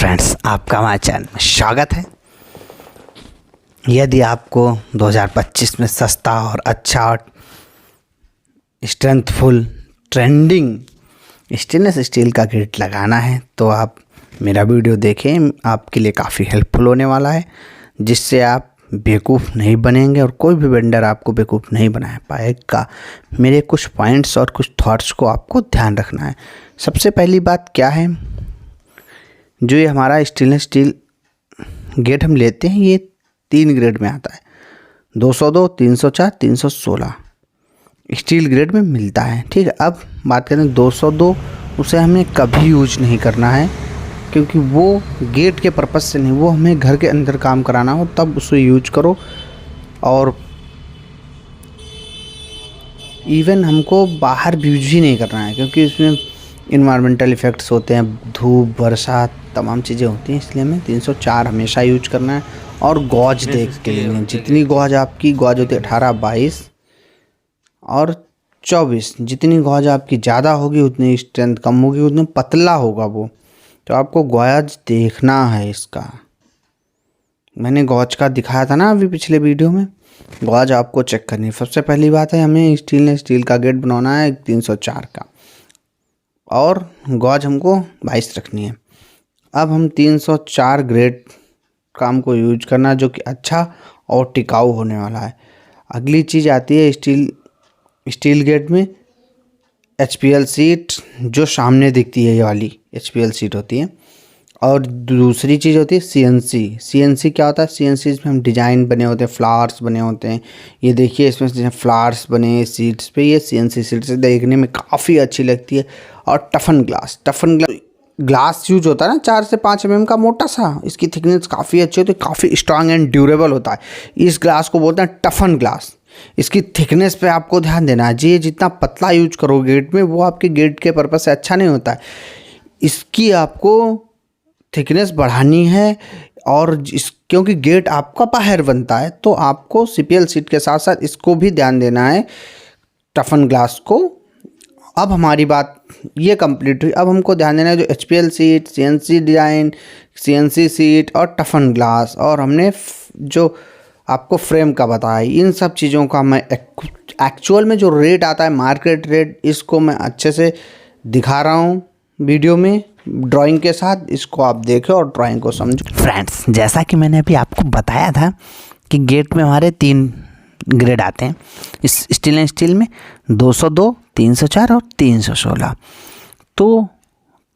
Friends, आपका हमारे channel में स्वागत है। यदि आपको 2025 में सस्ता और अच्छा और स्ट्रेंथफुल ट्रेंडिंग स्टेनलेस स्टील का गेट लगाना है तो आप मेरा वीडियो देखें। आपके लिए काफ़ी हेल्पफुल होने वाला है, जिससे आप बेवकूफ़ नहीं बनेंगे और कोई भी वेंडर आपको बेवकूफ़ नहीं बना पाएगा। मेरे कुछ पॉइंट्स और कुछ थॉट्स को आपको ध्यान रखना है। सबसे पहली बात क्या है, जो ये हमारा स्टेनलेस स्टील गेट हम लेते हैं, ये 3 ग्रेड में आता है। 202, 304, 316 स्टील ग्रेड में मिलता है। ठीक है, अब बात करें 202, उसे हमें कभी यूज नहीं करना है, क्योंकि वो गेट के पर्पज़ से नहीं, वो हमें घर के अंदर काम कराना हो तब उसे यूज करो। और इवन हमको बाहर भी यूज ही नहीं करना है, क्योंकि इसमें इन्वायरमेंटल इफ़ेक्ट्स होते हैं, धूप, बरसात, तमाम चीज़ें होती हैं। इसलिए हमें 304 हमेशा यूज करना है। और गॉज देख के लेंगे, जितनी गॉज आपकी गॉज होती है 18, 22 और 24, जितनी गॉज आपकी ज़्यादा होगी उतनी स्ट्रेंथ कम होगी, उतनी पतला होगा वो। तो आपको गॉज देखना है इसका। मैंने गॉज का दिखाया था ना अभी पिछले वीडियो में, गॉज आपको चेक करनी है। सबसे पहली बात है, हमें स्टील का गेट बनाना है 304 का, और गॉज हमको 22 रखनी है। अब हम 304 ग्रेड काम को यूज करना, जो कि अच्छा और टिकाऊ होने वाला है। अगली चीज़ आती है स्टील गेट में HPL सीट, जो सामने दिखती है, ये वाली HPL सीट होती है। और दूसरी चीज़ होती है CNC क्या होता है? CNC में हम डिज़ाइन बने होते हैं, फ्लावर्स बने होते हैं। ये देखिए, इसमें फ्लावर्स बने सीट्स पे, ये CNC सीट से देखने में काफ़ी अच्छी लगती है। और टफन ग्लास यूज होता है ना, 4 से 5 mm का मोटा सा, इसकी थिकनेस काफ़ी अच्छी होती है, काफ़ी स्ट्रांग एंड ड्यूरेबल होता है। इस ग्लास को बोलते हैं टफन ग्लास। इसकी थिकनेस पे आपको ध्यान देना है जी। जितना पतला यूज करोगे गेट में, वो आपके गेट के पर्पज से अच्छा नहीं होता है। इसकी आपको थिकनेस बढ़ानी है, और क्योंकि गेट आपका बाहर बनता है, तो आपको CPL सीट के साथ साथ इसको भी ध्यान देना है, टफन ग्लास को। अब हमारी बात ये कंप्लीट हुई। अब हमको ध्यान देना है जो HPL seat, CNC design, CNC seat और टफन ग्लास, और हमने जो आपको फ्रेम का बताया, इन सब चीज़ों का मैं एक्चुअल में जो रेट आता है, मार्केट रेट, इसको मैं अच्छे से दिखा रहा हूँ वीडियो में ड्राइंग के साथ। इसको आप देखें और ड्राइंग को समझो। फ्रेंड्स, जैसा कि मैंने अभी आपको बताया था कि गेट में हमारे 3 ग्रेड आते हैं इस स्टेनलेस स्टील में, 202, 304 और 316। तो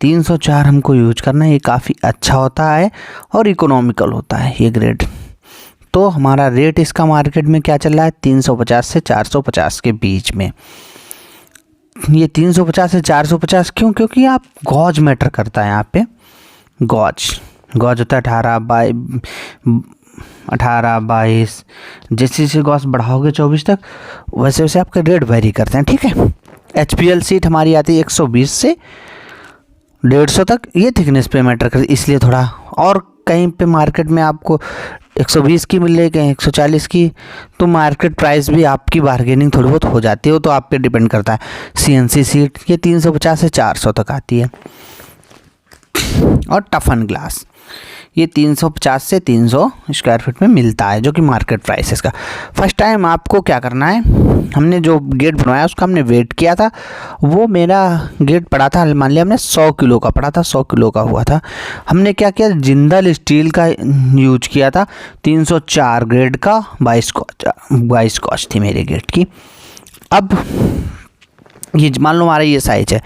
304 हमको यूज करना है। ये काफ़ी अच्छा होता है और इकोनॉमिकल होता है ये ग्रेड। तो हमारा रेट इसका मार्केट में क्या चल रहा है? 350 से 450 के बीच में। ये 350 से 450 क्यों? क्योंकि आप गॉज मैटर करता है यहाँ पे। गॉज होता है 18, 22, जैसे जैसे गॉज बढ़ाओगे 24 तक, वैसे वैसे आपके रेट वेरी करते हैं। ठीक है, HPL सीट हमारी आती है 120 से 150 तक। ये थिकनेस पे मैटर करती है, इसलिए थोड़ा। और कहीं पे मार्केट में आपको 120 की मिल रही, कहीं 140 की, तो मार्केट प्राइस भी आपकी बार्गेनिंग थोड़ी बहुत हो जाती है, तो आप पे डिपेंड करता है। CNC सीट ये 350 से 400 तक आती है। और टफन ग्लास ये 350 से 300 स्क्वायर फीट में मिलता है, जो कि मार्केट प्राइस है इसका। फर्स्ट टाइम आपको क्या करना है, हमने जो गेट बनवाया उसका हमने वेट किया था। वो मेरा गेट पड़ा था, मान लिया हमने 100 किलो का पड़ा था, 100 किलो का हुआ था। हमने क्या किया, जिंदल स्टील का यूज किया था, 304 ग्रेड का, 22 गॉज थी मेरे गेट की। अब ये मान लो हमारा ये साइज है,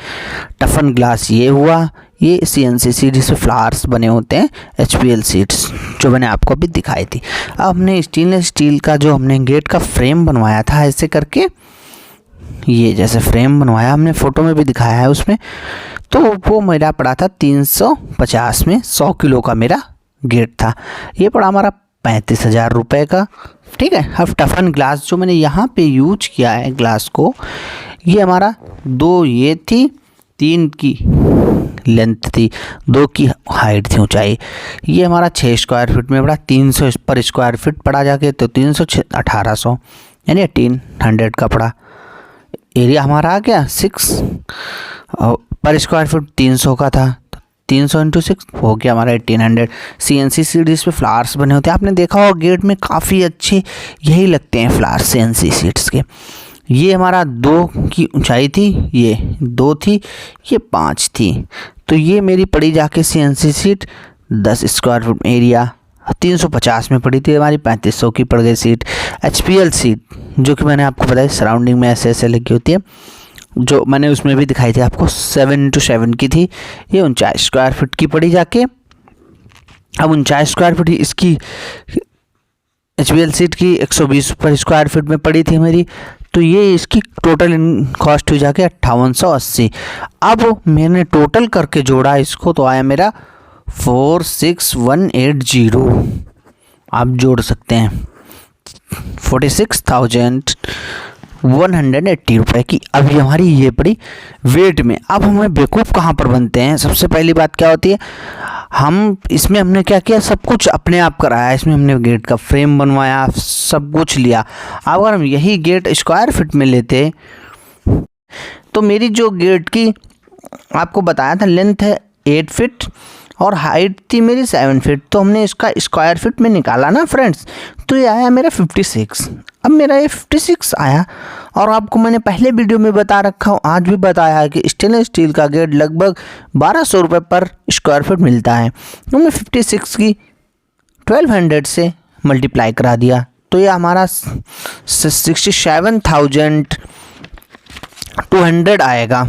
टफन ग्लास ये हुआ, ये CNC सीट जिसमें फ्लावर्स बने होते हैं, HPL सीट्स जो मैंने आपको अभी दिखाई थी। अब हमने स्टेनलेस स्टील का जो हमने गेट का फ्रेम बनवाया था, ऐसे करके ये जैसे फ्रेम बनवाया, हमने फ़ोटो में भी दिखाया है उसमें, तो वो मेरा पड़ा था 350 में। 100 किलो का मेरा गेट था, ये पड़ा हमारा 35,000 रुपये का। ठीक है, अब टफन ग्लास जो मैंने यहाँ पे यूज किया है ग्लास को, ये हमारा 2 ये थी, 3 की लेंथ थी, 2 की हाइट थी, ऊंचाई। ये हमारा 6 स्क्वायर फीट में पड़ा, 300 पर स्क्वायर फीट पड़ा जाके, तो 300 1800 यानी 1800 का पड़ा। एरिया हमारा आ गया 6 पर स्क्वायर फीट 300 का था, तो 300 इंटू 6 हो गया हमारा 1800। CNC सीट जिस पे फ्लावर्स बने होते हैं, आपने देखा होगा गेट में काफ़ी अच्छे यही लगते हैं फ्लावर्स CNC सीट्स के। ये हमारा 2 की ऊंचाई थी, ये 2 थी, ये 5 थी। तो ये मेरी पड़ी जाके CNC seat 10 square foot area 350 में पड़ी थी हमारी, 3500 की पड़ गई सीट। HPL सीट जो कि मैंने आपको बताया सराउंडिंग में ऐसे ऐसे लगी होती है, जो मैंने उसमें भी दिखाई थी आपको, 7x7 की थी। ये 49 स्क्वायर फुट की पड़ी जाके। अब 49 स्क्वायर फुट इसकी HPL सीट की 120 पर स्क्वायर फुट में पड़ी थी मेरी। तो ये इसकी टोटल कॉस्ट हुई जाके 5880। अब मैंने टोटल करके जोड़ा इसको तो आया मेरा 46180। आप जोड़ सकते हैं 46,180 रुपये की अभी हमारी ये पड़ी वेट में। अब हमें बेवकूफ़ कहाँ पर बनते हैं, सबसे पहली बात क्या होती है, हम इसमें हमने क्या किया, सब कुछ अपने आप कराया। इसमें हमने गेट का फ्रेम बनवाया, सब कुछ लिया। अगर हम यही गेट स्क्वायर फीट में लेते तो मेरी जो गेट की आपको बताया था लेंथ है 8 फीट और हाइट थी मेरी 7 फीट। तो हमने इसका स्क्वायर फीट में निकाला ना फ्रेंड्स, तो ये आया मेरा 56। अब मेरा ये 56 आया। और आपको मैंने पहले वीडियो में बता रखा हूँ, आज भी बताया है कि स्टेनलेस स्टील का गेट लगभग 1200 रुपये पर स्क्वायर फीट मिलता है। तो मैं 56 की 1200 से मल्टीप्लाई करा दिया, तो ये हमारा 67,200 आएगा,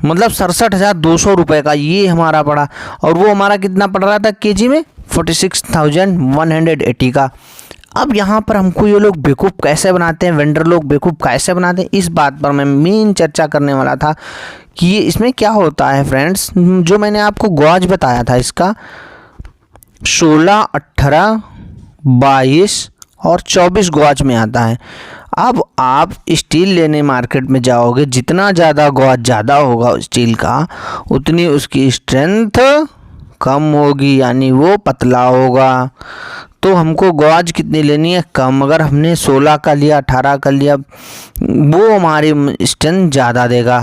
मतलब 67,200 रुपये का ये हमारा पड़ा। और वो हमारा कितना पड़ रहा था केजी में, 46,180 का। अब यहाँ पर हमको ये लोग बेवकूफ़ कैसे बनाते हैं, वेंडर लोग बेवकूफ़ कैसे बनाते हैं, इस बात पर मैं मेन चर्चा करने वाला था कि ये इसमें क्या होता है फ्रेंड्स। जो मैंने आपको गॉज बताया था इसका 16, 18, 22 और 24 गॉज में आता है। अब आप स्टील लेने मार्केट में जाओगे, जितना ज़्यादा गॉज ज़्यादा होगा स्टील का, उतनी उसकी स्ट्रेंथ कम होगी, यानी वो पतला होगा। तो हमको गॉज कितनी लेनी है, कम। अगर हमने 16 का लिया, 18 का लिया, वो हमारी स्ट्रेंथ ज़्यादा देगा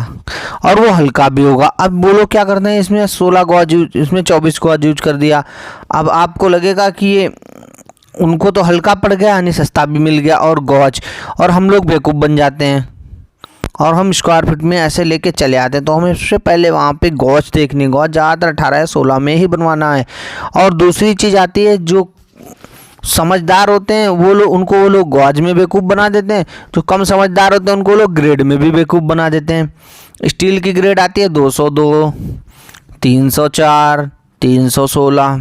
और वो हल्का भी होगा। अब वो लोग क्या करते हैं, इसमें 16 गॉज इसमें 24 गॉज यूज कर दिया। अब आपको लगेगा कि ये उनको तो हल्का पड़ गया, यानी सस्ता भी मिल गया और गॉज, और हम लोग बेवकूफ़ बन जाते हैं और हम स्क्वायर फीट में ऐसे लेके चले आते हैं। तो हमें सबसे पहले वहाँ पे गॉज देखनी, गॉज ज़्यादातर 18 या 16 में ही बनवाना है। और दूसरी चीज़ आती है, जो समझदार होते हैं वो लोग गॉज में बेवकूफ़ बना देते हैं, जो कम समझदार होते हैं उनको लोग ग्रेड में भी बेवकूफ़ बना देते हैं। स्टील की ग्रेड आती है 202, 304, 316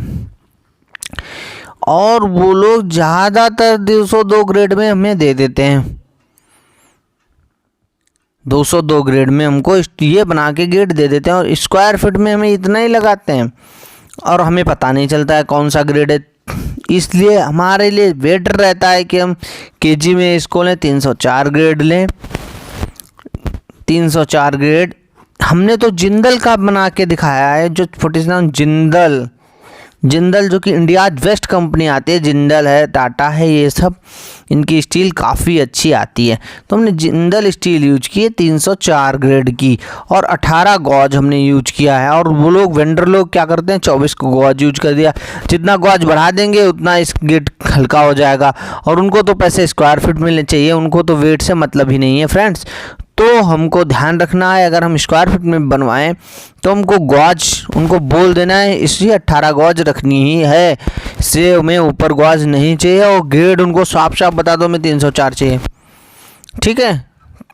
और वो लोग ज़्यादातर 202 ग्रेड में हमें दे देते हैं। 202 ग्रेड में हमको ये बना के गेट दे देते हैं और स्क्वायर फीट में हमें इतना ही लगाते हैं और हमें पता नहीं चलता है कौन सा ग्रेड है। इसलिए हमारे लिए बेटर रहता है कि हम केजी में इसको लें, 304 ग्रेड लें। 304 ग्रेड हमने तो जिंदल का बना के दिखाया है, जो 47 जिंदल जो कि इंडिया बेस्ट कंपनी आती है, जिंदल है, टाटा है, ये सब इनकी स्टील काफ़ी अच्छी आती है। तो हमने जिंदल स्टील यूज की है 304 ग्रेड की और 18 गॉज हमने यूज किया है। और वो लोग वेंडर लोग क्या करते हैं, 24 को गॉज यूज कर दिया। जितना गॉज बढ़ा देंगे उतना इस गेट हल्का हो जाएगा और उनको तो पैसे स्क्वायर फीट मिलने चाहिए, उनको तो वेट से मतलब ही नहीं है फ्रेंड्स। तो हमको ध्यान रखना है, अगर हम स्क्वायर फीट में बनवाएं तो हमको गॉज उनको बोल देना है इसलिए 18 गॉज रखनी ही है, इससे हमें ऊपर गॉज नहीं चाहिए। और ग्रेड उनको साफ साफ बता दो हमें 304 चाहिए, ठीक है,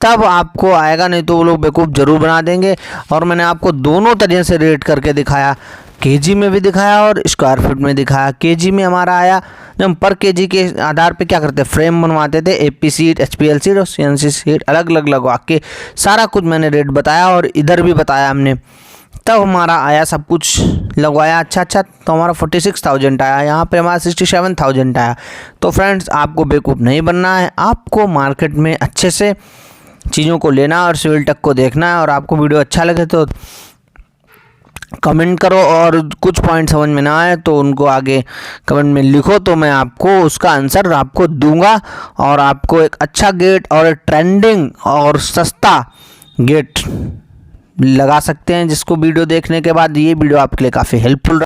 तब आपको आएगा, नहीं तो वो लोग बेवकूफ़ ज़रूर बना देंगे। और मैंने आपको दोनों तरीके से रेट करके दिखाया, केजी में भी दिखाया और स्क्वायर फीट में दिखाया। केजी में हमारा आया, जब हम पर केजी के आधार पे क्या करते, फ्रेम बनवाते थे, एपी सीट, HPL सीट और CNC सीट अलग अलग लगवा के सारा कुछ मैंने रेट बताया और इधर भी बताया हमने। तब हमारा आया सब कुछ लगवाया अच्छा तो हमारा 46,000 आया, यहाँ पे हमारा 67,000 आया। तो फ्रेंड्स आपको बेवकूफ़ नहीं बनना है, आपको मार्केट में अच्छे से चीज़ों को लेना और सिविल टेक को देखना है। और आपको वीडियो अच्छा लगे तो कमेंट करो और कुछ पॉइंट समझ में ना आए तो उनको आगे कमेंट में लिखो, तो मैं आपको उसका आंसर आपको दूंगा और आपको एक अच्छा गेट और ट्रेंडिंग और सस्ता गेट लगा सकते हैं, जिसको वीडियो देखने के बाद ये वीडियो आपके लिए काफ़ी हेल्पफुल